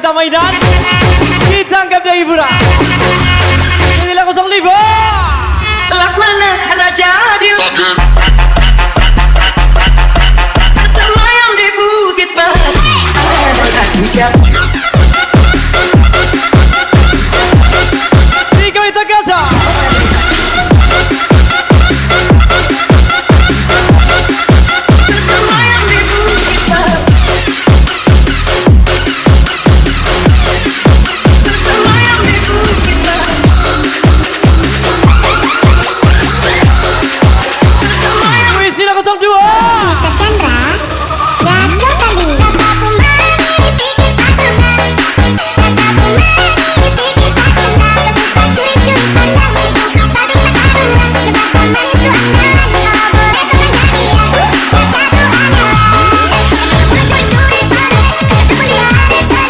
kita mainan, kita anggap dia hiburan. Inilah 05 Laksana Raja Adil Semayam di Bukit Barat Tiga kita gajah. Semayam di Bukit Barat Semayam di Bukit Barat Puisinya 02 Mr. Chandra, jatuh tadi. Kataku manis, bikin sasunan. Kataku manis, bikin sasunan. Sesuka cuy-cuy pandang, hidup sabit tak karuan. Seberapa manis tuh angan, kau boleh teman jadian. Kataku angan, cuy-cuy pandang, kataku lihat senyuman. Itu manis sekali, asli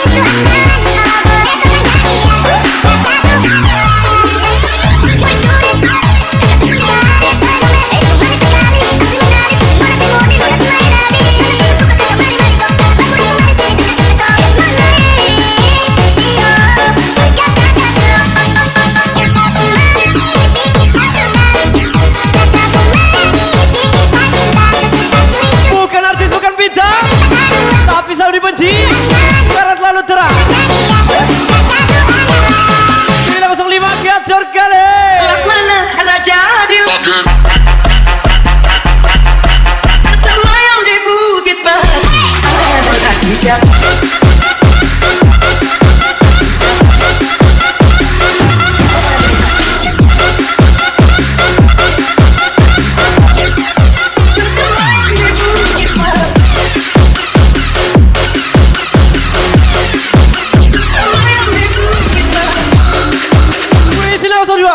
menarik. Mana timur di mana timai lagi. Suka kakak mari-mari jom, aku yang bisa dikasih kau yang mana. Puisinya 02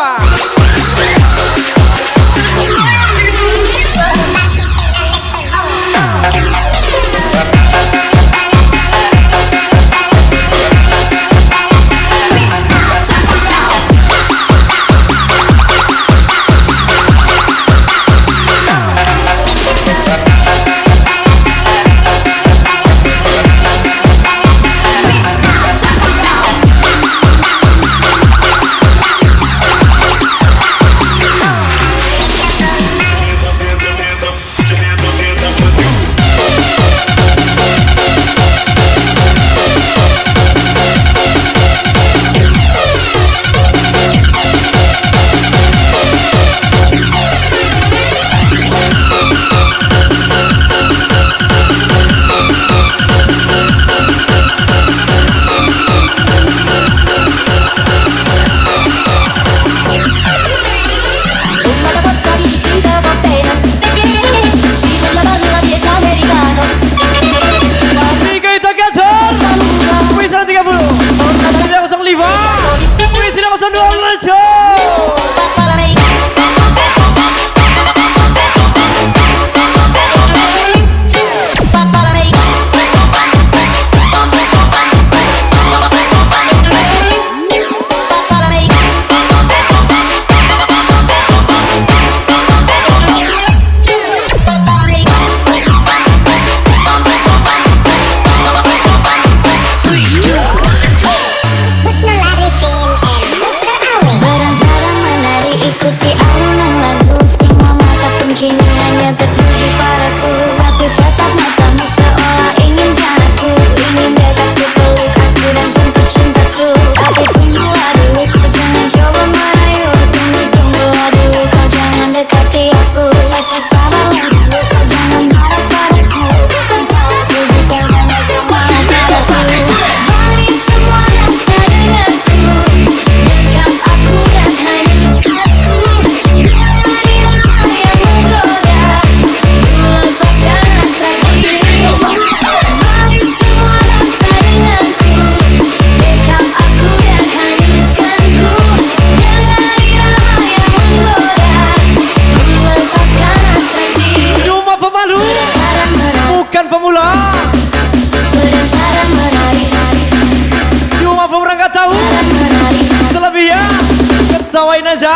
diketawain aja.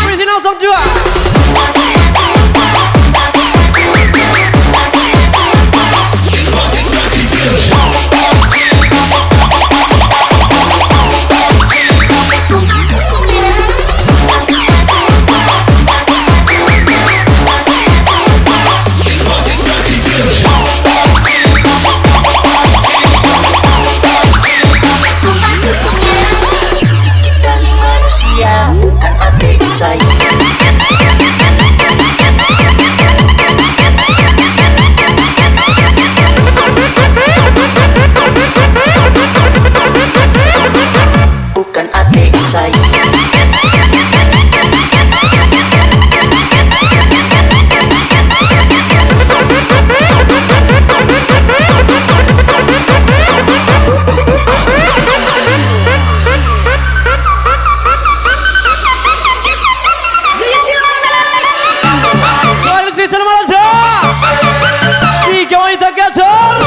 Presiden 02. Bukan adik saya. Bukan adik saya. Soalnya spesial malam aja. 3 wanita gacor.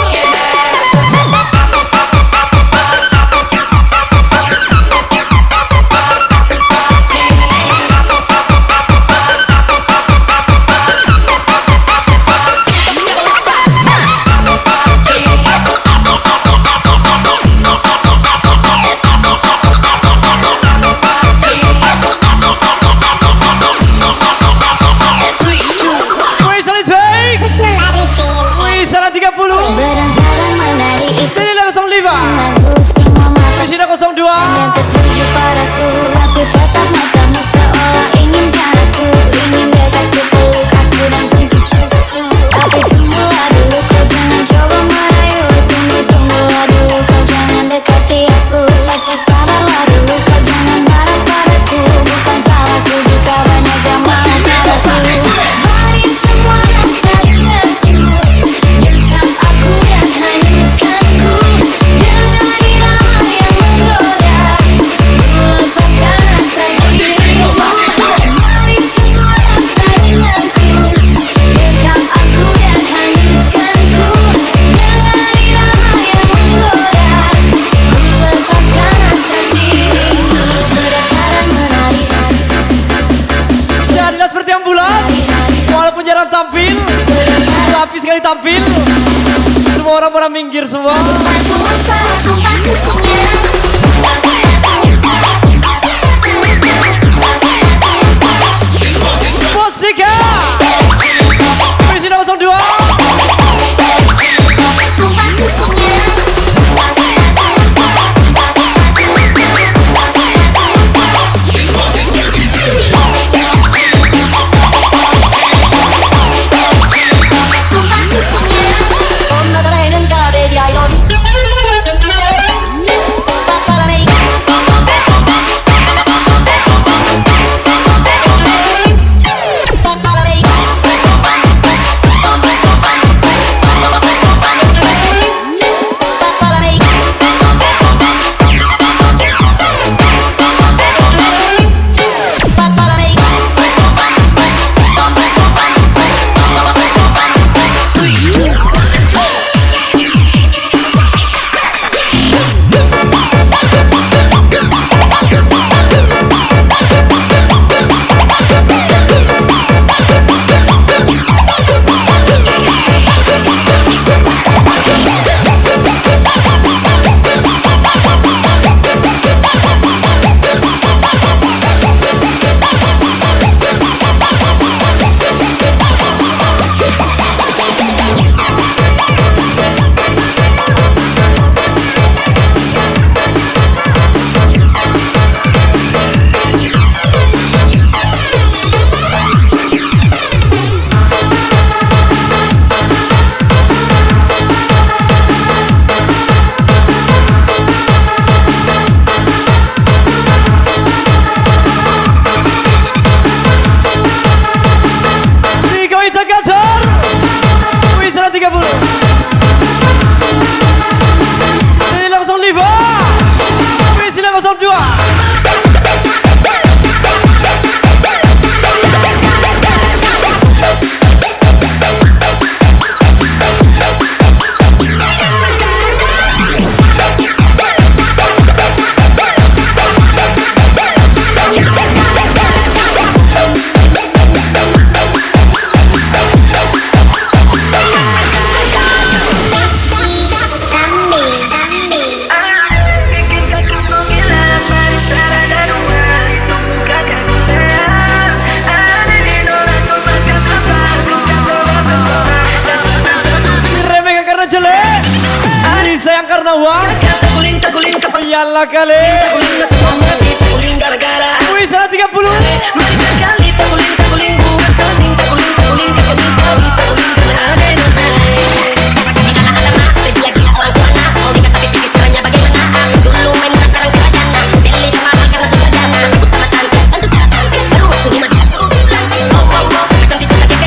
Husnul Arifin. Wisara 30. Berangsara menari ikut Daniela 05. lagu semua mata Presiden 02. yang tertuju padaku. Aku tatap matamu seolah ingin padaku. Ingin dekatku peluk aku dan sentuh cintaku. Tapi tunggulah dulu, kau jangan coba merayu. Tunggulah dulu, kau jangan dekati aku. Sabarlah dulu, kau jangan marah padaku. Bukan salahku jika banyak yang marah padaku. Mari semua saling ngerti. Biarkan aku dan hanyutkanku dengan irama yang menggoda. Lepaskan rasa dirimu. Mari semua saling ngerti. Biarkan aku dan hanyutkanku dengan irama yang menggoda. Lepaskan rasa dirimu. Berdasarkan menari. Daniela seperti ambulan. Walaupun jarang tampil, tapi sekali tampil, semua orang pada minggir semua. Musika. Presiden 02. kalah kali. Guling at saka mati, guling gara-gara. Uy, 130. Mari sekali guling buat saling guling kapag jadi guling karena ada yang naik. Alamak, jadi lagi orang tua nak. Mau dikata tapi pikir caranya bagaimana? Dulu main murah sekarang kerajana. Pilih mahal karena susah dana. Takut sama tangkap, tentu tak sangkut. Baru masuk rumah dia suruh pulang. Macam tipu KTP.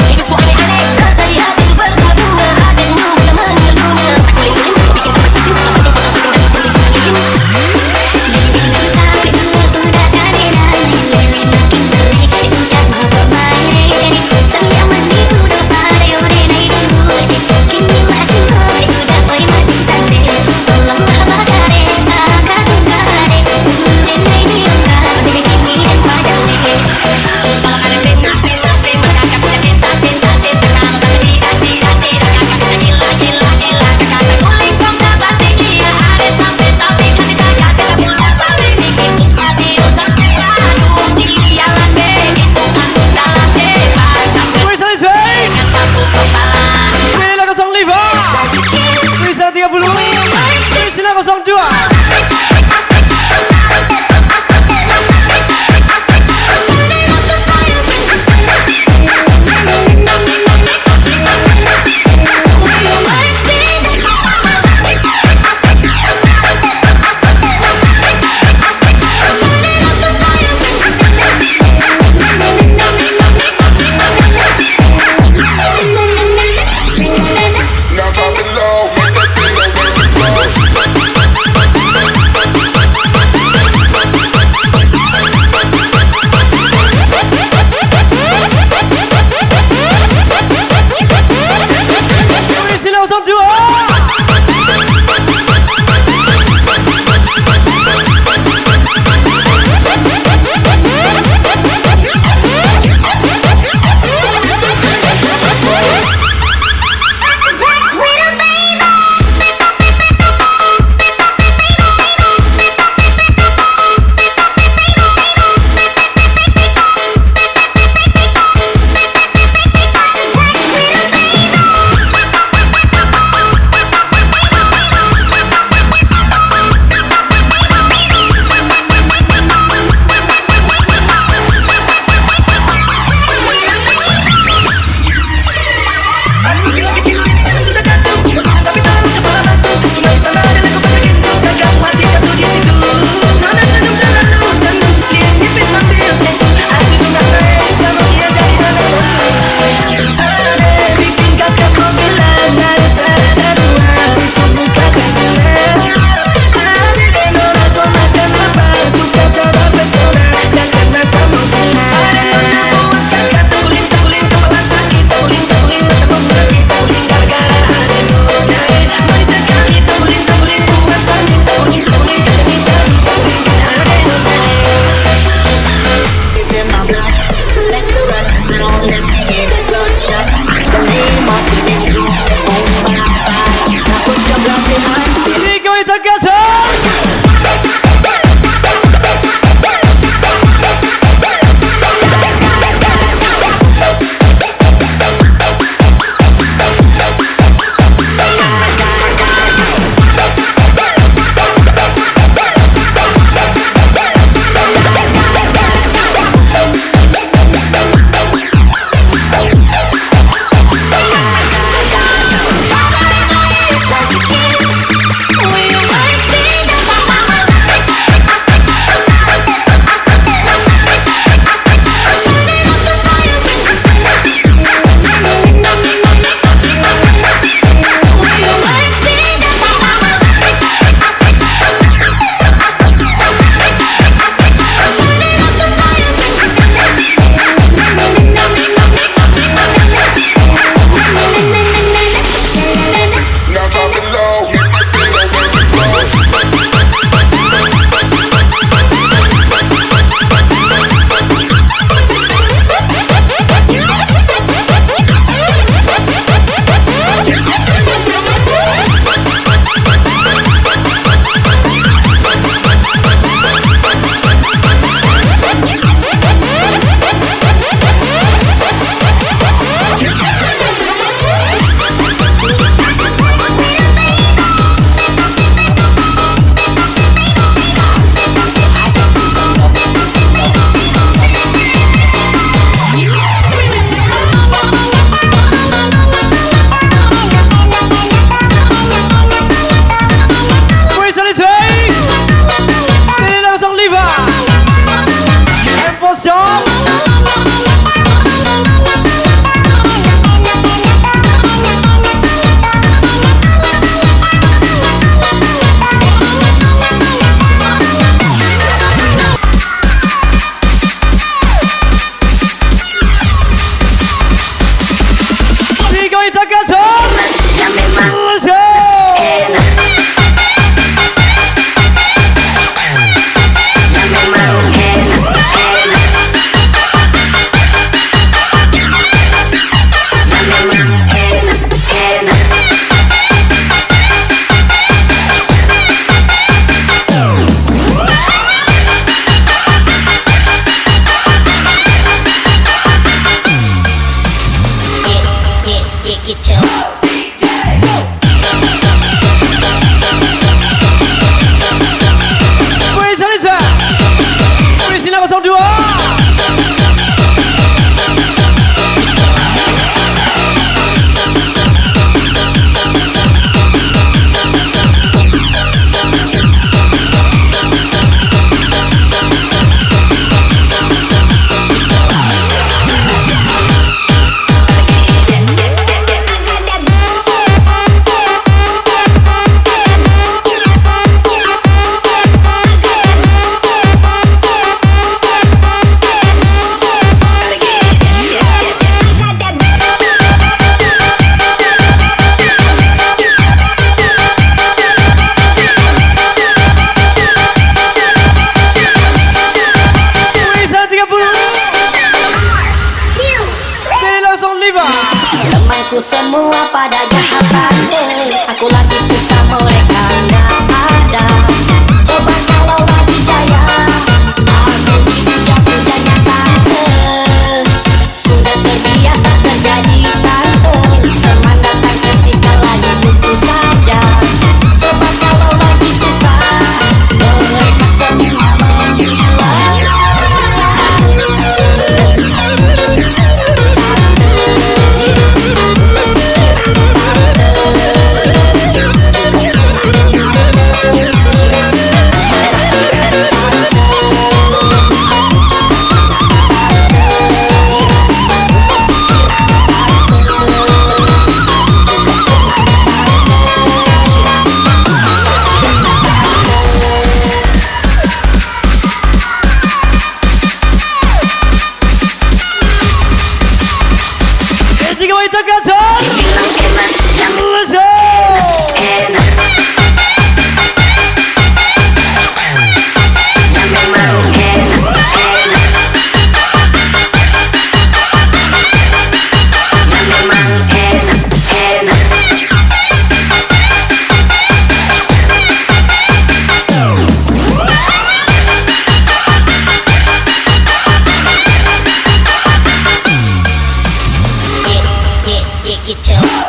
Hidupku aneh-aneh. Rasa di hati itu berbunga-bunga. Hadismu menemani dunia. Tak guling-guling, bikin tambah sejuk. Apa yang potong-potong dari sini cuma lilin. dong. Tiga wanita gacor. Ya memang Let's go. enak. Ya memang enak. Ya memang enak. Get your Wih, Salisa. Wih, Sina 02. Wih, Sana 30. Jadi langsung liva. Temanku semua pada jahat. Aku lagi susah mereka nggak ada. Coba kalau lagi jaya, aku dipuja-pujanya tante. Sudah terbiasa terjadi tante. Teman datang ketika lagi butuh saja. Coba kalau lagi susah, mereka semua menghilang. Jadi tiga wanita gacor. Bilang enak, yang Let's go. enak. Ya memang enak. Ya memang enak. get your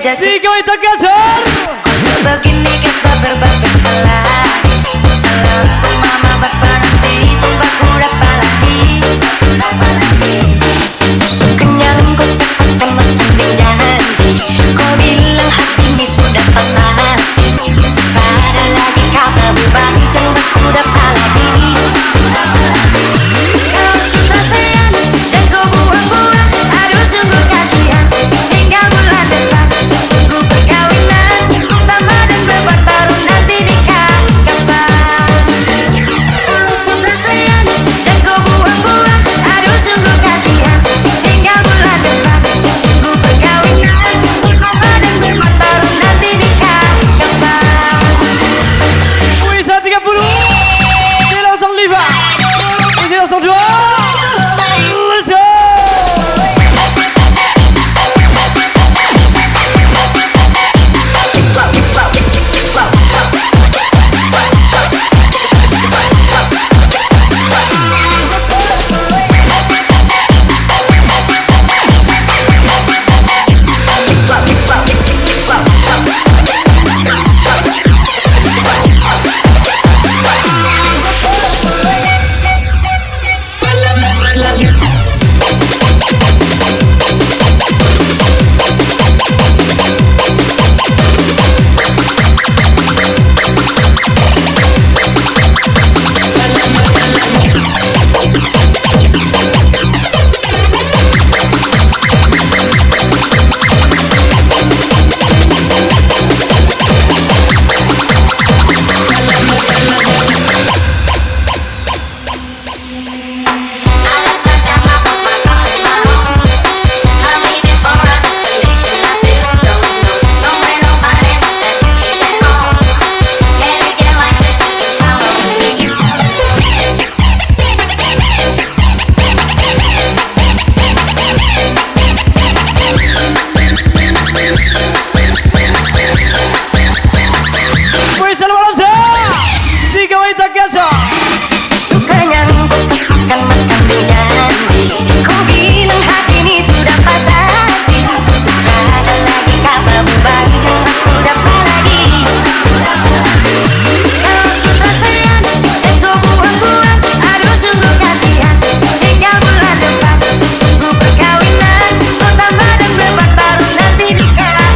diajak Tiga wanita Gajah. begini kita berbagai salah mama bapak nanti tumbak berapa lagi kenyang kau katakan makan janji kau bilang hati ini sudah pasasi susah lagi kata beban jangan sudah lagi kau sudah sayang jangan kau buang-buang aduh sungguh kasihan tinggal bulan depan sungguh perkawinan tambah dan beban baru nanti nikah kapan kau sudah sayang jangan kau buang-buang aduh sungguh kasihan tinggal bulan depan sungguh perkawinan tambah dan beban baru nanti nikah kapan Wisa 30. Ini langsung 5. Wisa langsung 2. Let's go. Wisa 8. Tiga wanita Gajah. sukanya engkau akan makan janji kau bilang hati ini sudah pasasi susah ada lagi kata beban jangan sudah lagi kau sudah sayang dan kau buang-buang aduh sungguh kasihan tinggal bulan depan sungguh perkawinan kau tambah dan beban baru nanti nikah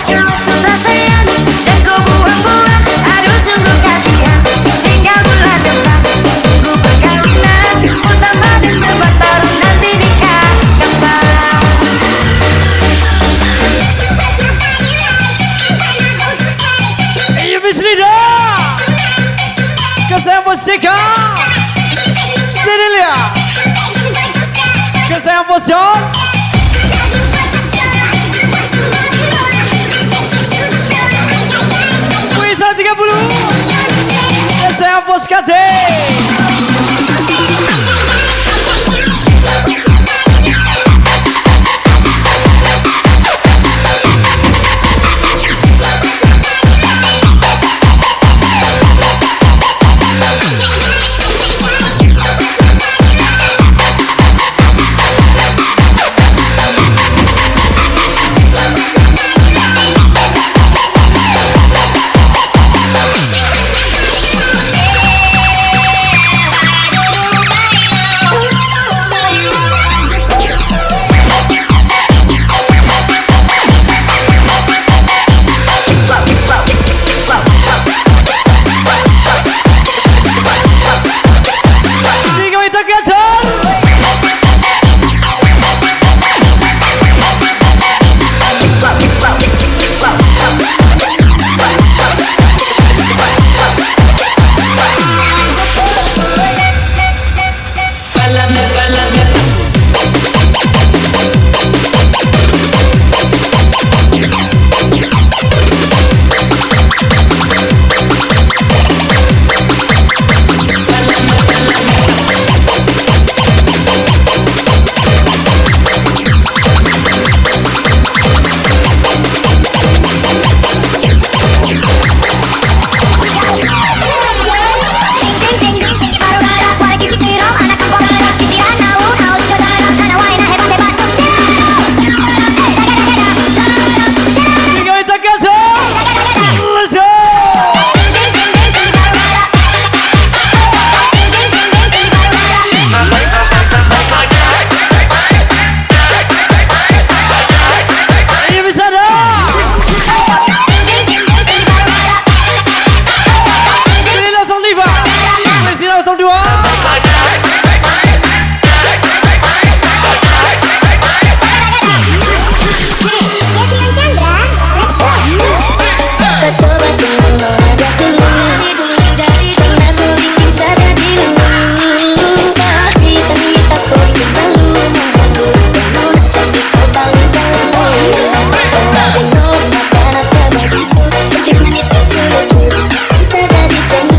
kau sudah sayang dan kau buang-buang aduh sungguh kasihan tinggal bulan depan sungguh perkawinan kau tambah dan beban baru nanti nikah Iya Miss Lida. Kesayang bos Jeka. Dedelia. Kesayang bos John. Wisa 30. Kesayang bos Kade. Chandra, let's go. Kau coba tunggu nada dulu dari karena bikin saja dulu tak bisa kita kau malu mengganggu penuh cantik kau balik tapi no makan apa bagiku cantik manis lucu-lucu bisa jadi candu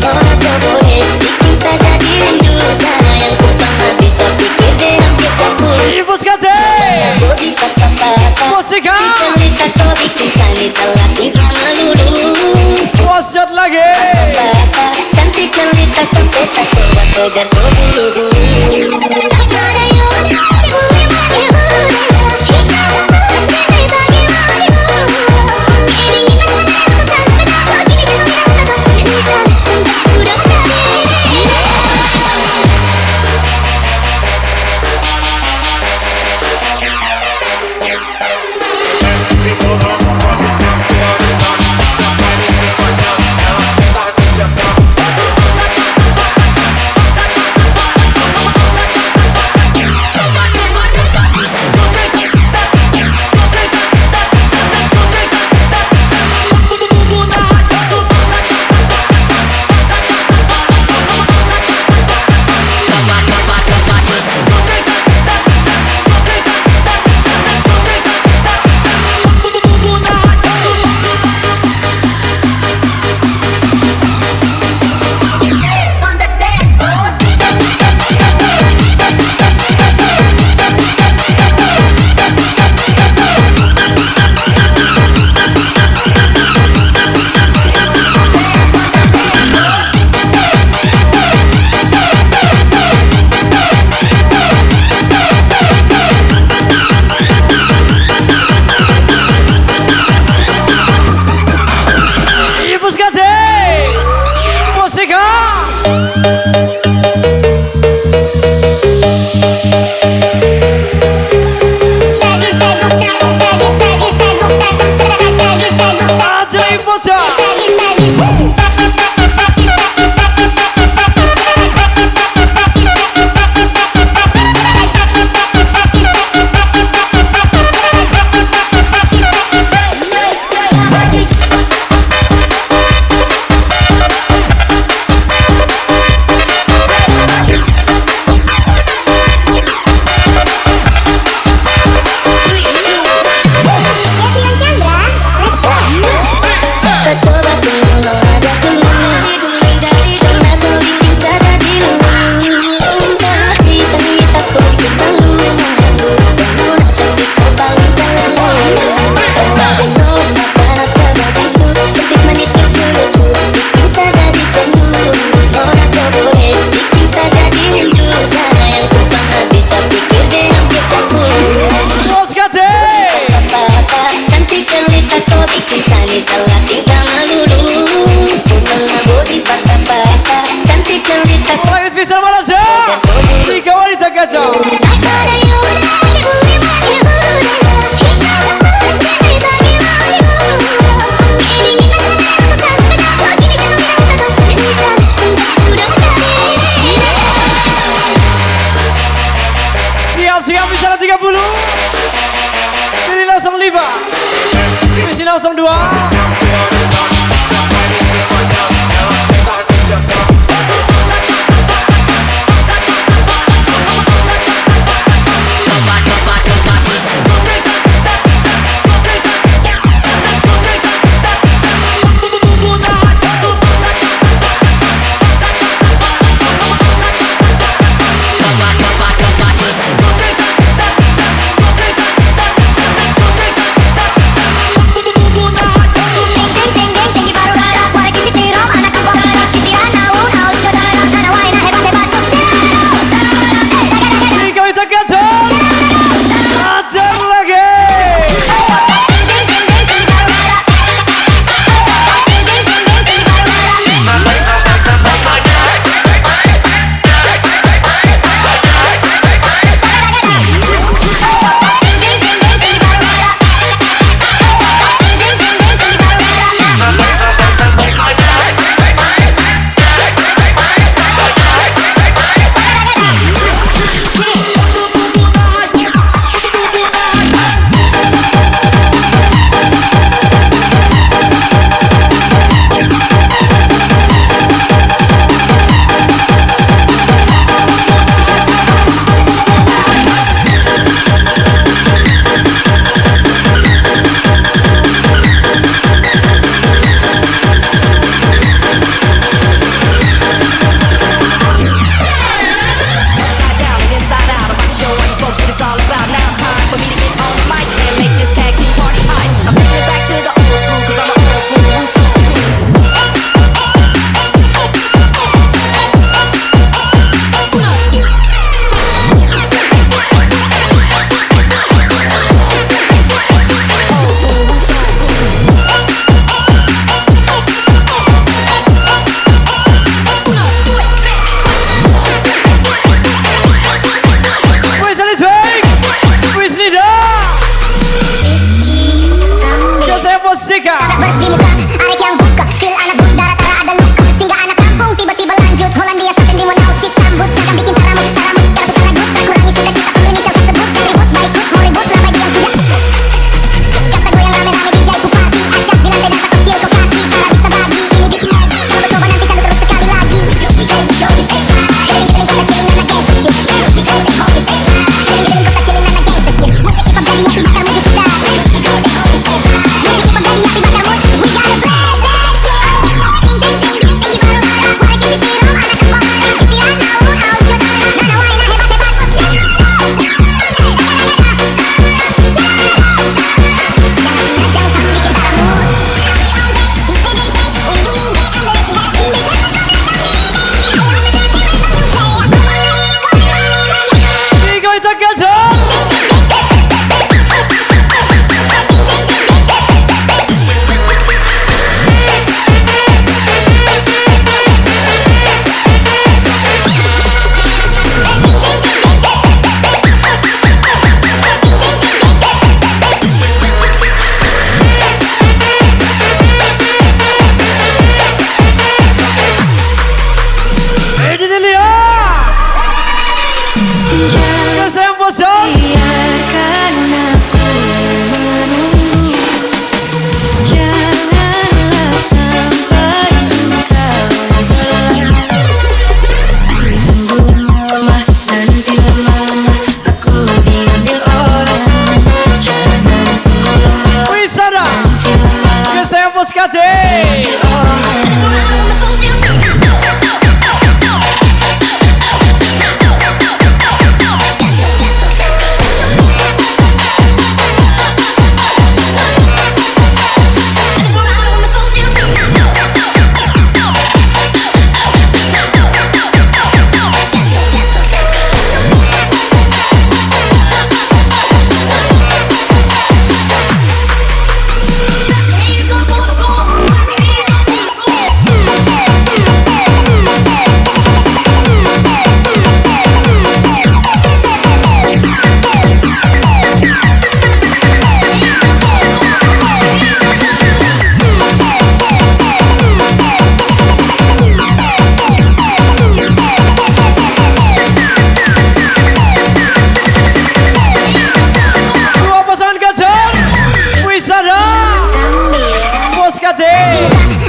nona boleh bikin saja dirindu sayang sumpah nggak bisa pikir deh hampir campur Ibu sekate. bodi kata-kata Musika. cerita kau bikin saya salah tinggal melulu Wasyat lagi. cantik cerita sampai saya coba kejar kau dulu Ibu sekate. Musika. Ajaib bocah. Chandra, let's go. Kau coba tunggu nada dulu dari karena kau bikin saja dulu tak bisa kita kau bikin malu mengganggu penuh cantik kau balik tapi no makan apa bagiku cantik manis lucu-lucu bikin saja dicandu nona boleh bikin saja dirindu sayang sumpah nggak bisa pikir deh hampir campur Ibu sekate. cantik cerita kau bikin saya salah tinggal melulu karena bodi patah-patah cantik cerita Langit bisa mana aja. Tiga wanita gajah. Siap-siap bisa 30. Pilih 05. Misi 02. Ya sayang bos John. Biarkan aku menunggu. Janganlah sampai engkau lelah. Tunggulah nanti lama aku diambil orang. Jangan pulang Wisara. Ya sayang bos KD.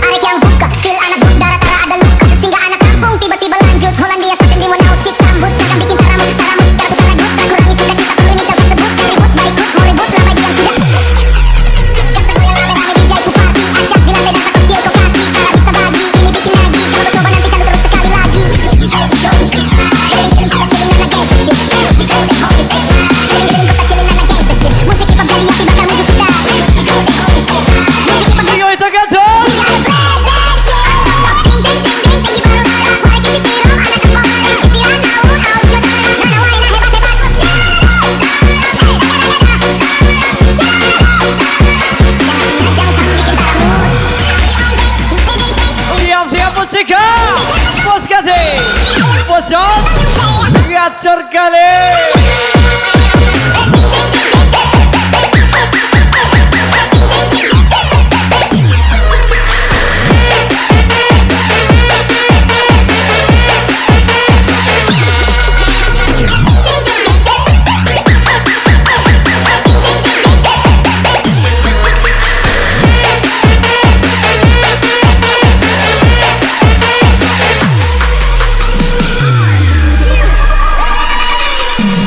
Arek yang buka, sil anak muda rata ada luka. Singgah anak kampung tiba-tiba lanjut Hollandia saat di mau sik sambut. Kadang bikin taramut, karatu taragut. Kurangi sudah kita perlu ini saya sebut. Ribut baikut, mau ribut lama jam sudah. Kata goyang rame-rame DJ ku party. Ajak di lantai dasar kecil kau kasih. Karena bisa bagi, ini bikin lagi. Kalau coba nanti candu terus sekali lagi. Kirim kota cilin nana gangsta shit. Kirim kota cilin nana gangsta shit. Musik hip hop jadi api bakar musuh kita. Yo itu kan John. Siap-siap musika. Bos KD. Bos John. Gacor kali.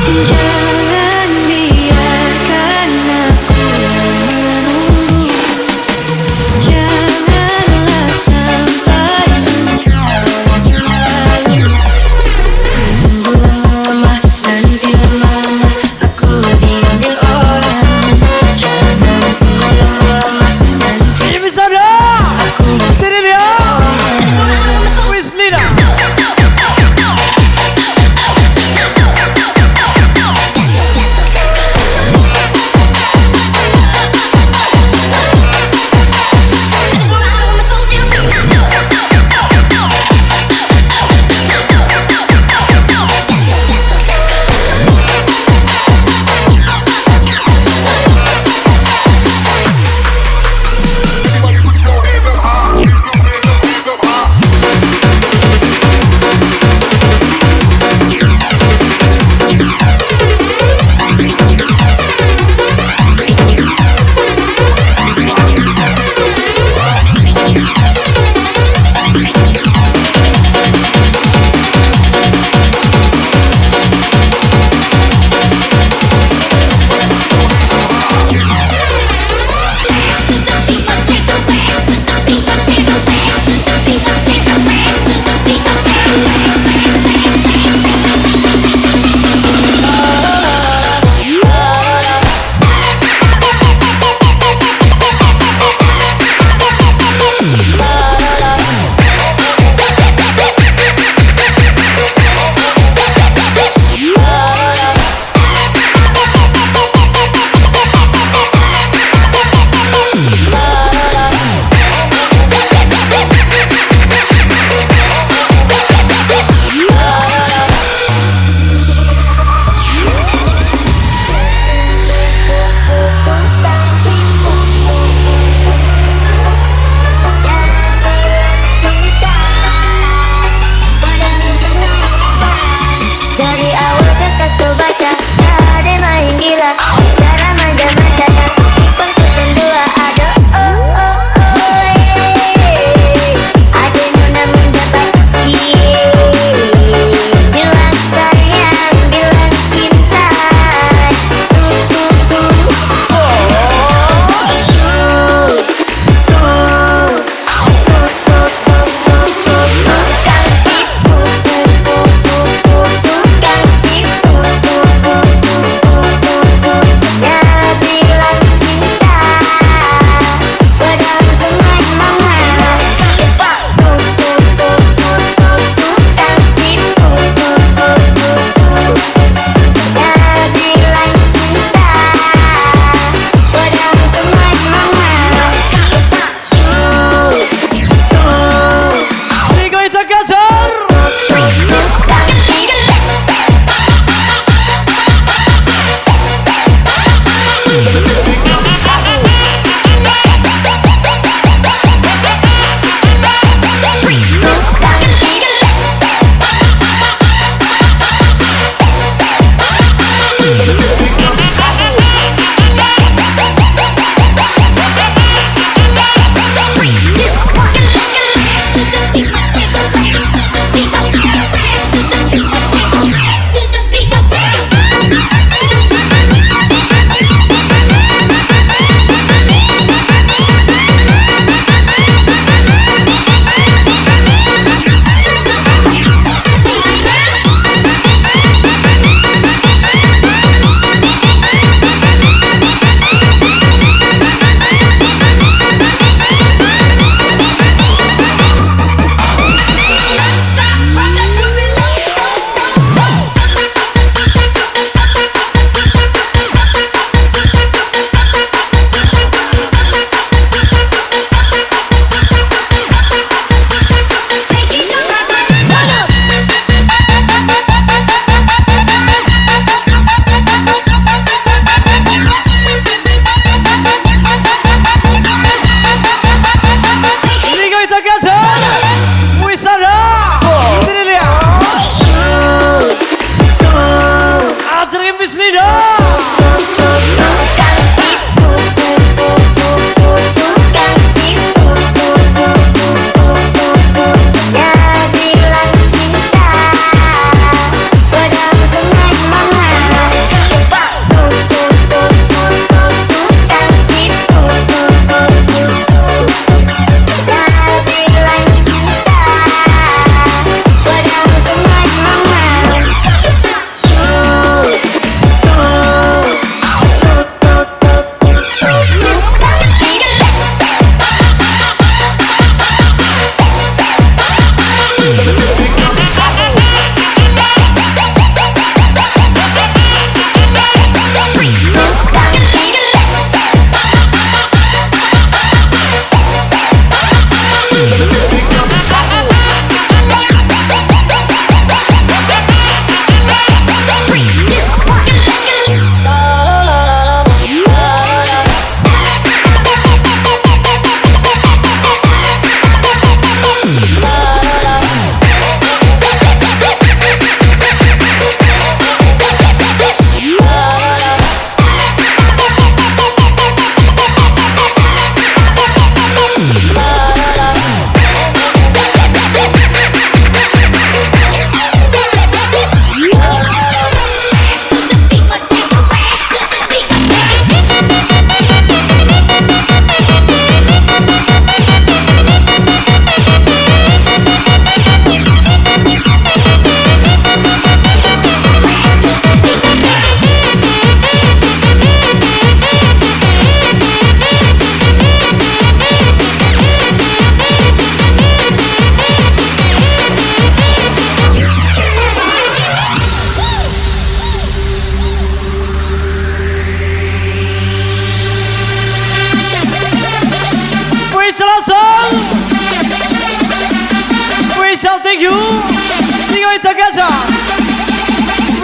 Jangan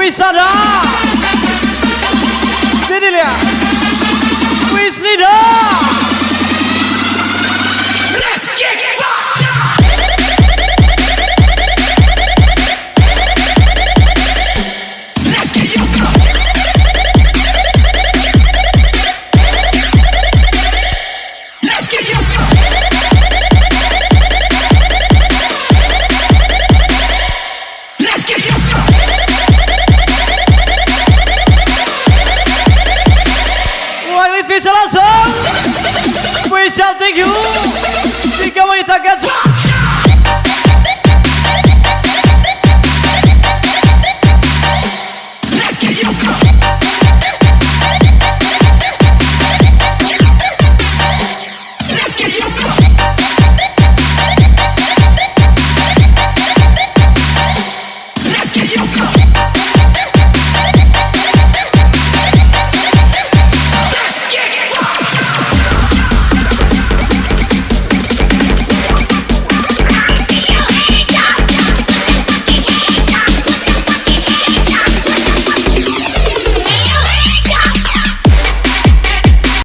Wisada. Sini lihat. Wislida. Bisa langsung. Spesial thank you. Tiga wanita gats.